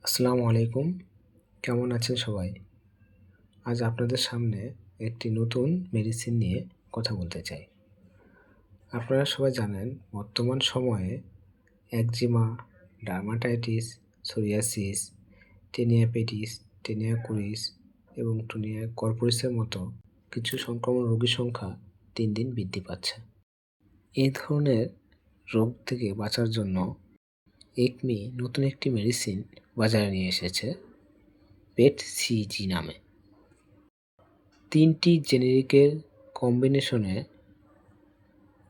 আসসালামু আলাইকুম। কেমন আছেন সবাই? আজ আপনাদের সামনে একটি নতুন মেডিসিন নিয়ে কথা বলতে চাই। আপনারা সবাই জানেন বর্তমান সময়ে eczema, dermatitis, psoriasis, taenia pedis, taenia কুরিস এবং টেনিয়া কর্পোরিসের মতো কিছু সংক্রমণ রোগীর সংখ্যা দিন দিন বৃদ্ধি পাচ্ছে। এই ধরনের রোগ থেকে বাঁচার জন্য একমি নতুন একটি মেডিসিন বাজারে নিয়ে এসেছে পেট-সিজি নামে। 3টি জেনেরিকের কম্বিনেশনে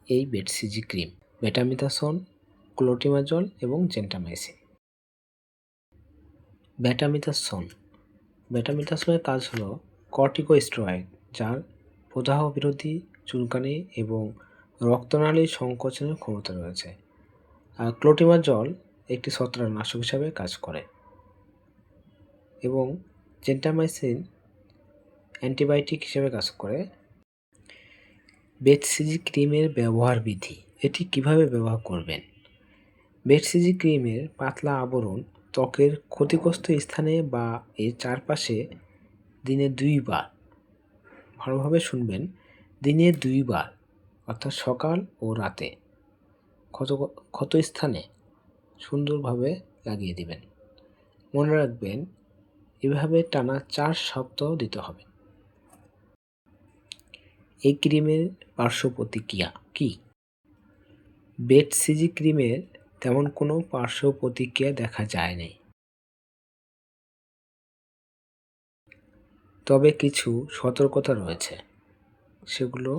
এই পেট-সিজি ক্রিম বেটামিথাসোন, ক্লোটিমাজল এবং জেন্টামাইসিন। বেটামিথাসোনের কাজ হলো কর্টিকোস্টেরয়েড, যার প্রদাহ বিরোধী, চুলকানি এবং রক্তনালীর সংকোচনের ক্ষমতা রয়েছে। আর ক্লোটিমাজল একটি ছত্রাকনাশক হিসাবে কাজ করে এবং জেন্টামাইসিন অ্যান্টিবায়োটিক হিসেবে কাজ করে। পেট-সিজি ক্রিমের ব্যবহার বিধি। এটি কিভাবে ব্যবহার করবেন? পেট-সিজি ক্রিমের পাতলা আবরণ ত্বকের ক্ষতিগ্রস্ত স্থানে বা এর চারপাশে দিনে 2 বার, ভালোভাবে শুনবেন, দিনে 2 বার অর্থাৎ সকাল ও রাতে ক্ষত স্থানে সুন্দরভাবে লাগিয়ে দিবেন। মনে রাখবেন, এভাবে টানা 4 সপ্তাহ দিতে হবে। এই ক্রিমের পার্শ্ব প্রতিক্রিয়া কী? পেট-সিজি ক্রিমের তেমন কোনো পার্শ্ব প্রতিক্রিয়া দেখা যায়নি, তবে কিছু সতর্কতা রয়েছে। সেগুলো,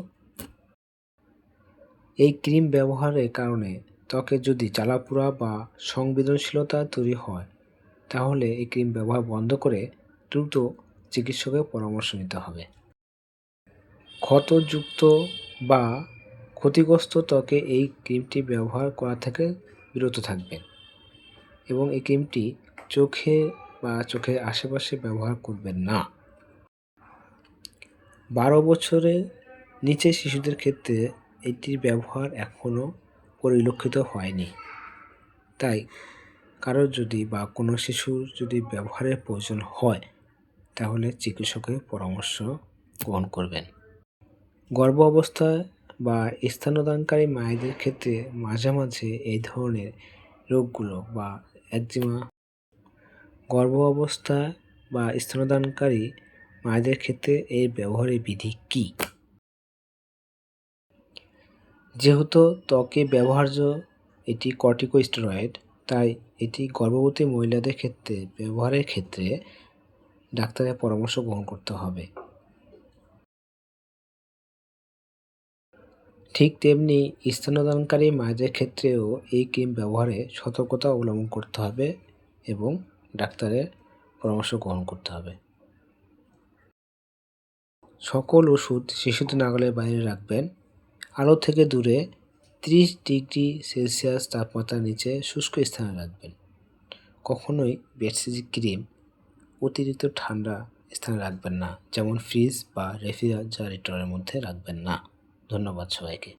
এই ক্রিম ব্যবহারের কারণে ত্বকে যদি জ্বালাপোড়া বা সংবেদনশীলতা তৈরি হয়, তাহলে এই ক্রিম ব্যবহার বন্ধ করে দ্রুত চিকিৎসকের পরামর্শ নিতে হবে। ক্ষতযুক্ত বা ক্ষতিগ্রস্ত ত্বকে এই ক্রিমটি ব্যবহার করা থেকে বিরত থাকবেন এবং এই ক্রিমটি চোখে বা চোখের আশেপাশে ব্যবহার করবেন না। 12 বছরের নিচে শিশুদের ক্ষেত্রে এটির ব্যবহার এখনও পরিলক্ষিত হয়নি। তাই কারোর যদি বা কোনো শিশুর যদি ব্যবহারের প্রয়োজন হয়, তাহলে চিকিৎসকের পরামর্শ গ্রহণ করবেন। গর্ভ অবস্থায় বা স্তন্যদানকারী মায়েদের ক্ষেত্রে মাঝে মাঝে এই ধরনের রোগগুলো বা একজিমা, গর্ভ অবস্থায় বা স্তন্যদানকারী মায়েদের ক্ষেত্রে এর ব্যবহারের বিধি কী? যেহেতু ত্বকে ব্যবহার্য এটি কর্টিকোস্টেরয়েড, তাই এটি গর্ভবতী মহিলাদের ক্ষেত্রে ব্যবহারের ক্ষেত্রে ডাক্তারের পরামর্শ গ্রহণ করতে হবে। ঠিক তেমনি স্তন্যদানকারী মায়েদের ক্ষেত্রেও এই ক্রিম ব্যবহারে সতর্কতা অবলম্বন করতে হবে এবং ডাক্তারের পরামর্শ গ্রহণ করতে হবে। সকল ওষুধ শিশুদের নাগালের বাইরে রাখবেন। আলো থেকে দূরে 30 ডিগ্রি সেলসিয়াস তাপমাত্রার নিচে শুষ্ক স্থানে রাখবেন। কখনোই পেট-সিজি ক্রিম অতিরিক্ত ঠান্ডা স্থানে রাখবেন না, যেমন ফ্রিজ বা রেফ্রিজারেটরের মধ্যে রাখবেন না। ধন্যবাদ সবাইকে।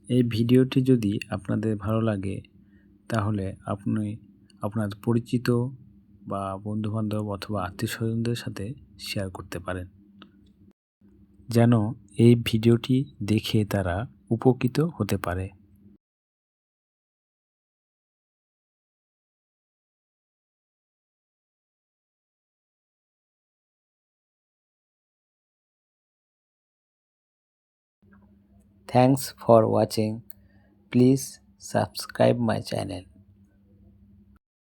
এই ভিডিওটি যদি আপনাদের ভালো লাগে, তাহলে আপনি আপনার পরিচিত বা বন্ধুবান্ধব অথবা আত্মীয়স্বজনদের সাথে শেয়ার করতে পারেন, যেন এই ভিডিওটি দেখে তারা উপকৃত হতে পারে। Thanks for watching. Please subscribe my channel.